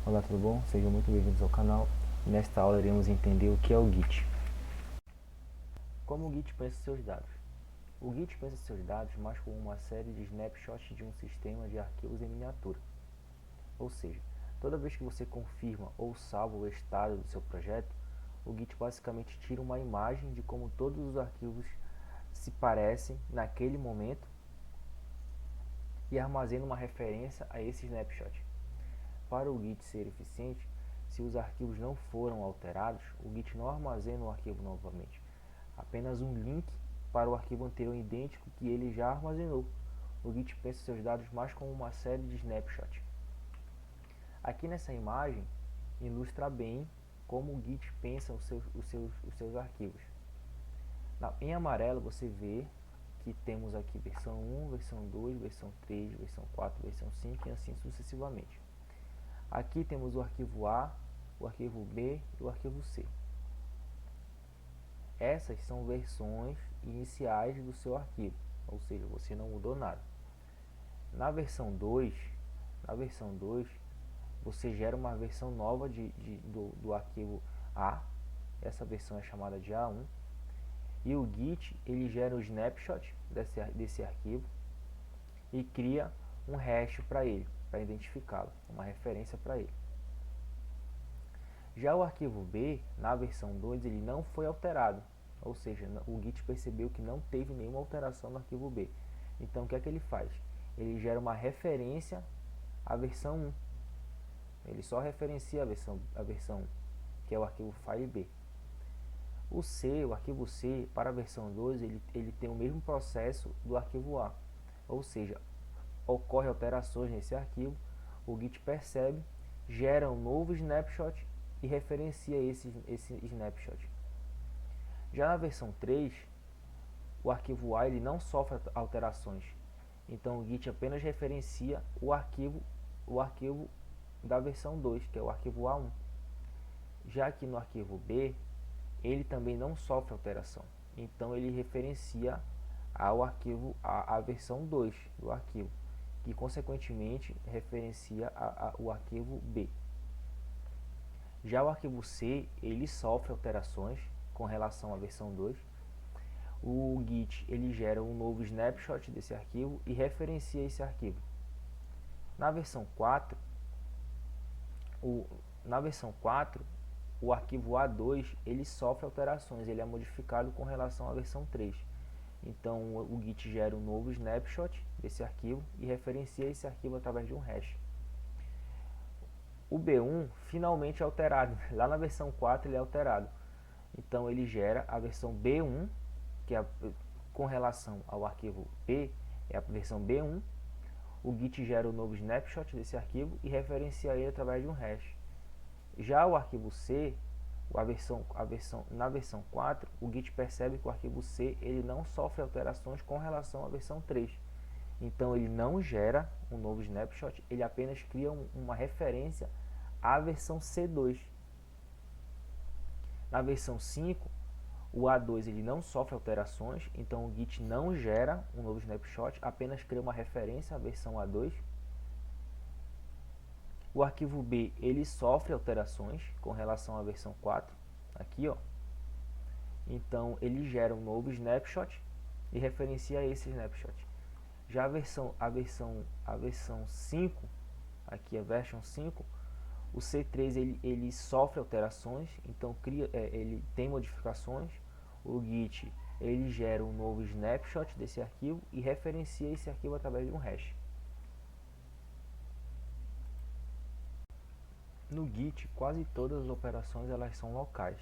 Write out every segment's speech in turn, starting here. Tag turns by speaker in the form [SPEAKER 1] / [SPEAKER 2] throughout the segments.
[SPEAKER 1] Olá, tudo bom? Sejam muito bem-vindos ao canal. Nesta aula iremos entender o que é o Git. Como o Git pensa seus dados? O Git pensa seus dados mais como uma série de snapshots de um sistema de arquivos em miniatura. Ou seja, toda vez que você confirma ou salva o estado do seu projeto, o Git basicamente tira uma imagem de como todos os arquivos se parecem naquele momento e armazena uma referência a esse snapshot. Para o Git ser eficiente, se os arquivos não foram alterados, o Git não armazena o arquivo novamente, apenas um link para o arquivo anterior idêntico que ele já armazenou. O Git pensa seus dados mais como uma série de snapshots. Aqui nessa imagem ilustra bem como o Git pensa os seus arquivos. Em amarelo você vê que temos aqui versão 1, versão 2, versão 3, versão 4, versão 5 e assim sucessivamente. Aqui temos o arquivo A, o arquivo B e o arquivo C. Essas são versões iniciais do seu arquivo, ou seja, você não mudou nada. Na versão 2, você gera uma versão nova do arquivo A, essa versão é chamada de A1, e o Git ele gera um snapshot desse arquivo e cria um hash para ele, para identificá-lo, uma referência para ele. Já o arquivo B, na versão 2, ele não foi alterado, ou seja, o Git percebeu que não teve nenhuma alteração no arquivo B. Então, o que é que ele faz? Ele gera uma referência à versão 1. Ele só referencia a versão 1, que é o arquivo file B. O arquivo C, para a versão 2, ele tem o mesmo processo do arquivo A. Ou seja, ocorrem alterações nesse arquivo, o Git percebe, gera um novo snapshot e referencia esse snapshot. Já na versão 3, o arquivo A ele não sofre alterações, então o Git apenas referencia o arquivo da versão 2, que é o arquivo A1. Já que no arquivo B, ele também não sofre alteração, então ele referencia a versão 2 do arquivo, que consequentemente referencia o arquivo B. Já o arquivo C, ele sofre alterações com relação à versão 2. O Git ele gera um novo snapshot desse arquivo e referencia esse arquivo. Na versão 4, o arquivo A2 ele sofre alterações, ele é modificado com relação à versão 3. Então o Git gera um novo snapshot desse arquivo e referencia esse arquivo através de um hash. O B1 finalmente é alterado, lá na versão 4 ele é alterado. Então ele gera a versão B1, que é com relação ao arquivo B, é a versão B1. O Git gera o novo snapshot desse arquivo e referencia ele através de um hash. Já o arquivo C, na versão 4, o Git percebe que o arquivo C ele não sofre alterações com relação à versão 3. Então ele não gera um novo snapshot, ele apenas cria uma referência à versão C2. Na versão 5, o A2 ele não sofre alterações, então o Git não gera um novo snapshot, apenas cria uma referência à versão A2. O arquivo B ele sofre alterações com relação à versão 4, aqui ó. Então ele gera um novo snapshot e referencia esse snapshot. Já a versão 5, aqui a version 5, o C3 ele sofre alterações, então ele tem modificações. O Git ele gera um novo snapshot desse arquivo e referencia esse arquivo através de um hash. No Git, quase todas as operações elas são locais.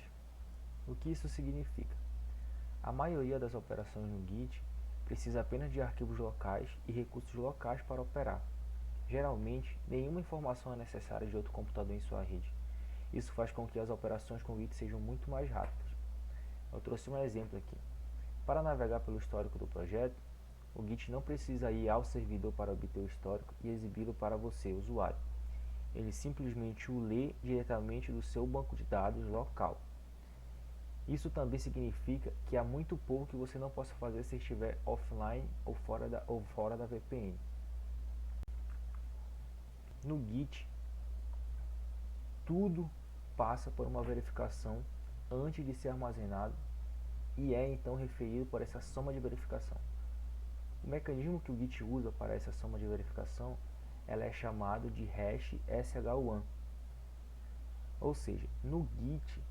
[SPEAKER 1] O que isso significa? A maioria das operações no Git precisa apenas de arquivos locais e recursos locais para operar. Geralmente, nenhuma informação é necessária de outro computador em sua rede. Isso faz com que as operações com Git sejam muito mais rápidas. Eu trouxe um exemplo aqui. Para navegar pelo histórico do projeto, o Git não precisa ir ao servidor para obter o histórico e exibi-lo para você, usuário. Ele simplesmente o lê diretamente do seu banco de dados local. Isso também significa que há muito pouco que você não possa fazer se estiver offline ou fora da VPN. No Git, tudo passa por uma verificação antes de ser armazenado e é então referido por essa soma de verificação. O mecanismo que o Git usa para essa soma de verificação, ela é chamado de hash sh1. Ou seja, no Git,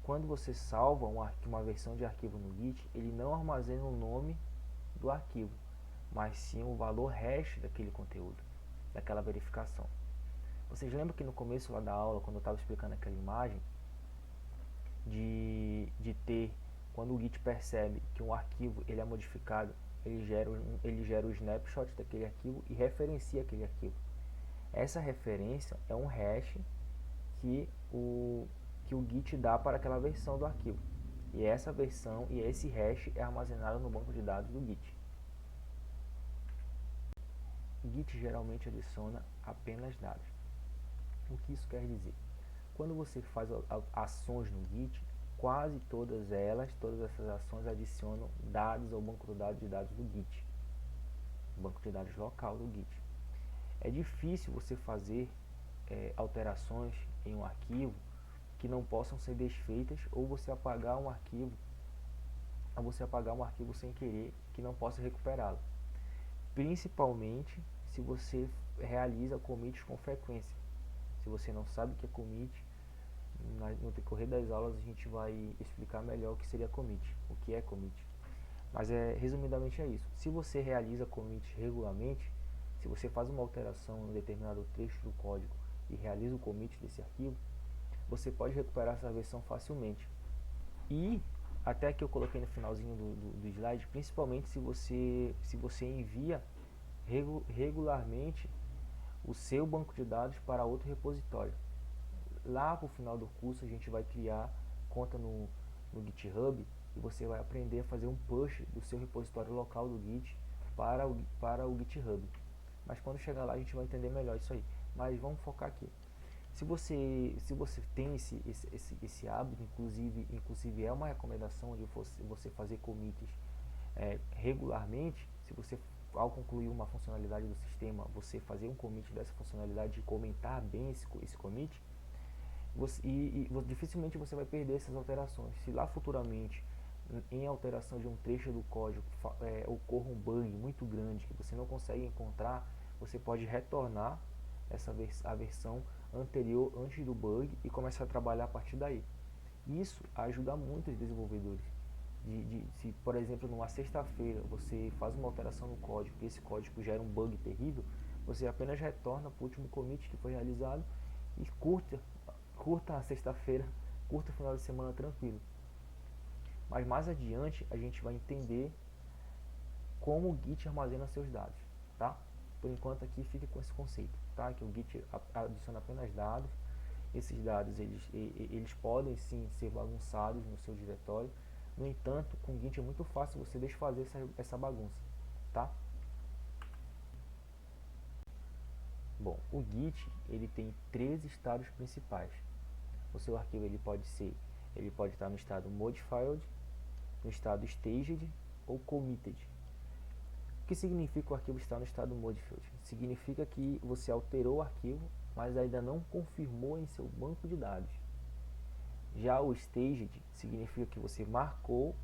[SPEAKER 1] quando você salva uma versão de arquivo no Git, ele não armazena o nome do arquivo, mas sim o valor hash daquele conteúdo, daquela verificação. Vocês lembram que no começo lá da aula, quando eu estava explicando aquela imagem, de ter, quando o Git percebe que um arquivo ele é modificado, ele gera o snapshot daquele arquivo e referencia aquele arquivo. Essa referência é um hash que o Git dá para aquela versão do arquivo. E essa versão e esse hash é armazenado no banco de dados do Git. O Git geralmente adiciona apenas dados. O que isso quer dizer? Quando você faz ações no Git, quase todas essas ações adicionam dados ao banco de dados do Git, o banco de dados local do Git. É difícil você fazer alterações em um arquivo que não possam ser desfeitas, ou você apagar um arquivo sem querer que não possa recuperá-lo. Principalmente se você realiza commits com frequência. Se você não sabe o que é commit, no decorrer das aulas a gente vai explicar melhor o que seria commit, o que é commit. Mas resumidamente é isso. Se você realiza commit regularmente, se você faz uma alteração em um determinado trecho do código e realiza o commit desse arquivo, você pode recuperar essa versão facilmente. E até que eu coloquei no finalzinho do slide, principalmente se você envia regularmente o seu banco de dados para outro repositório. Lá para o final do curso a gente vai criar conta no GitHub e você vai aprender a fazer um push do seu repositório local do Git para o GitHub. Mas quando chegar lá a gente vai entender melhor isso aí. Mas vamos focar aqui. Se você tem esse hábito, inclusive é uma recomendação de você fazer commits regularmente. Se você, ao concluir uma funcionalidade do sistema, você fazer um commit dessa funcionalidade e comentar bem esse commit, dificilmente você vai perder essas alterações. Se lá futuramente, em alteração de um trecho do código, ocorra um bug muito grande que você não consegue encontrar, você pode retornar a versão anterior antes do bug e começar a trabalhar a partir daí. Isso ajuda muito os desenvolvedores. Se, por exemplo, numa sexta-feira você faz uma alteração no código e esse código gera um bug terrível, você apenas retorna para o último commit que foi realizado e curta a sexta-feira, curta o final de semana tranquilo. Mas mais adiante a gente vai entender como o Git armazena seus dados, tá? Por enquanto aqui fique com esse conceito, tá? Que o Git adiciona apenas dados. Esses dados eles podem sim ser bagunçados no seu diretório. No entanto, com o Git é muito fácil você desfazer essa bagunça, tá? Bom, o Git ele tem 3 estados principais. O seu arquivo ele pode estar no estado modified, no estado staged ou committed. O que significa o arquivo estar no estado modified? Significa que você alterou o arquivo, mas ainda não confirmou em seu banco de dados. Já o staged significa que você marcou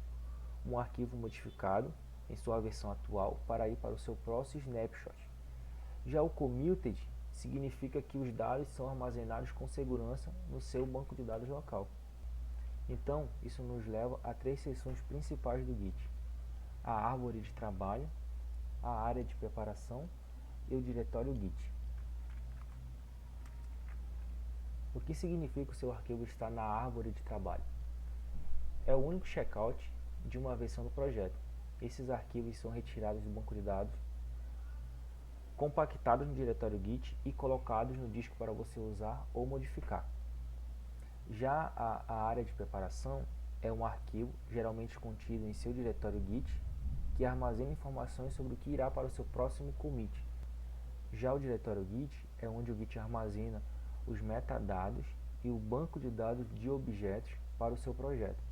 [SPEAKER 1] um arquivo modificado em sua versão atual para ir para o seu próximo snapshot. Já o committed significa que os dados são armazenados com segurança no seu banco de dados local. Então, isso nos leva a 3 seções principais do Git: a árvore de trabalho, a área de preparação e o diretório Git. O que significa o seu arquivo estar na árvore de trabalho? É o único checkout de uma versão do projeto. Esses arquivos são retirados do banco de dados, compactados no diretório Git e colocados no disco para você usar ou modificar. Já a área de preparação é um arquivo geralmente contido em seu diretório Git que armazena informações sobre o que irá para o seu próximo commit. Já o diretório Git é onde o Git armazena os metadados e o banco de dados de objetos para o seu projeto.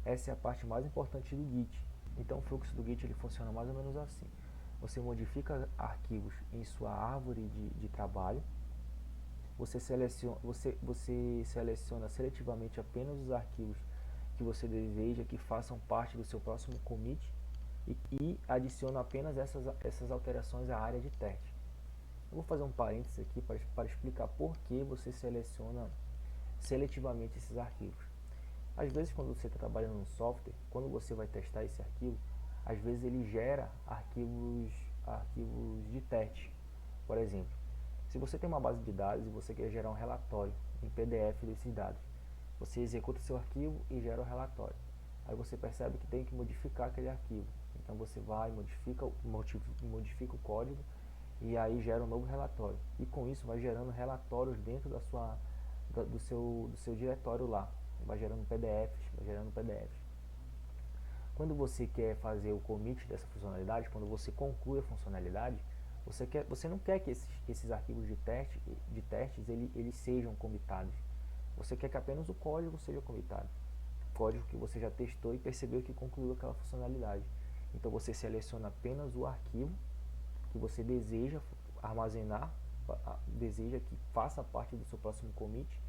[SPEAKER 1] Essa é a parte mais importante do Git. Então o fluxo do Git ele funciona mais ou menos assim. Você modifica arquivos em sua árvore de trabalho, você seleciona seletivamente apenas os arquivos que você deseja que façam parte do seu próximo commit e adiciona apenas essas alterações à área de teste. Eu vou fazer um parênteses aqui para explicar por que você seleciona seletivamente esses arquivos. Às vezes, quando você está trabalhando no software, quando você vai testar esse arquivo, às vezes ele gera arquivos de teste. Por exemplo, se você tem uma base de dados e você quer gerar um relatório em PDF desses dados, você executa seu arquivo e gera o relatório. Aí você percebe que tem que modificar aquele arquivo. Então você vai, modifica o código e aí gera um novo relatório. E com isso vai gerando relatórios dentro do seu diretório lá. Vai gerando PDFs. Quando você quer fazer o commit dessa funcionalidade, quando você conclui a funcionalidade, você não quer que esses arquivos de testes eles sejam commitados. Você quer que apenas o código seja commitado. Código que você já testou e percebeu que concluiu aquela funcionalidade. Então você seleciona apenas o arquivo que você deseja armazenar, deseja que faça parte do seu próximo commit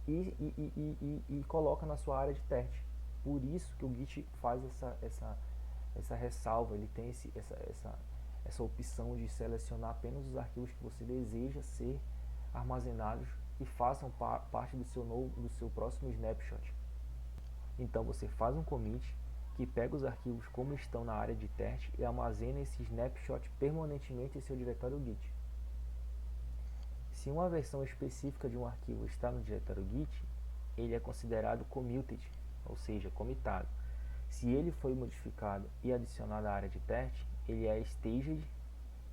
[SPEAKER 1] e coloca na sua área de teste. Por isso que o Git faz essa ressalva, ele tem essa opção de selecionar apenas os arquivos que você deseja ser armazenados e façam parte do seu próximo snapshot. Então você faz um commit que pega os arquivos como estão na área de teste e armazena esse snapshot permanentemente em seu diretório Git. Se uma versão específica de um arquivo está no diretório Git, ele é considerado committed, ou seja, comitado. Se ele foi modificado e adicionado à área de teste, ele é staged,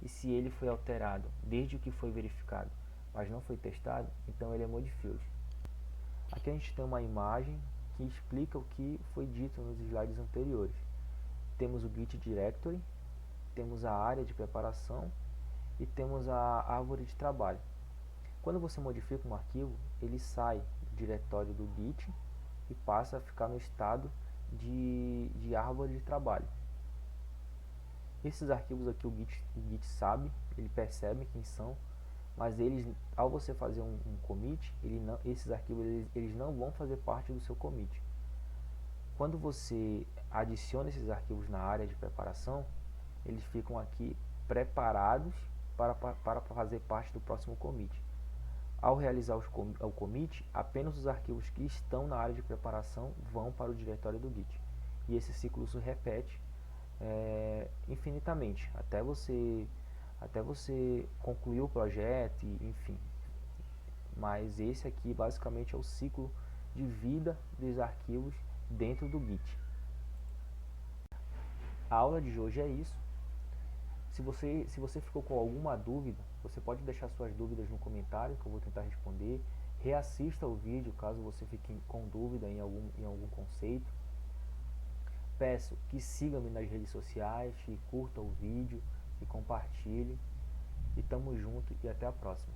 [SPEAKER 1] e se ele foi alterado desde o que foi verificado, mas não foi testado, então ele é modified. Aqui a gente tem uma imagem que explica o que foi dito nos slides anteriores. Temos o Git Directory, temos a área de preparação e temos a árvore de trabalho. Quando você modifica um arquivo, ele sai do diretório do Git e passa a ficar no estado de árvore de trabalho. Esses arquivos aqui o Git sabe, ele percebe quem são, mas ao você fazer um commit, esses arquivos eles não vão fazer parte do seu commit. Quando você adiciona esses arquivos na área de preparação, eles ficam aqui preparados para fazer parte do próximo commit. Ao realizar o commit, apenas os arquivos que estão na área de preparação vão para o diretório do Git. E esse ciclo se repete infinitamente, até você concluir o projeto, enfim. Mas esse aqui basicamente é o ciclo de vida dos arquivos dentro do Git. A aula de hoje é isso. Se você ficou com alguma dúvida, você pode deixar suas dúvidas no comentário que eu vou tentar responder. Reassista o vídeo caso você fique com dúvida em algum conceito. Peço que siga-me nas redes sociais, que curta o vídeo e compartilhe. E tamo junto e até a próxima.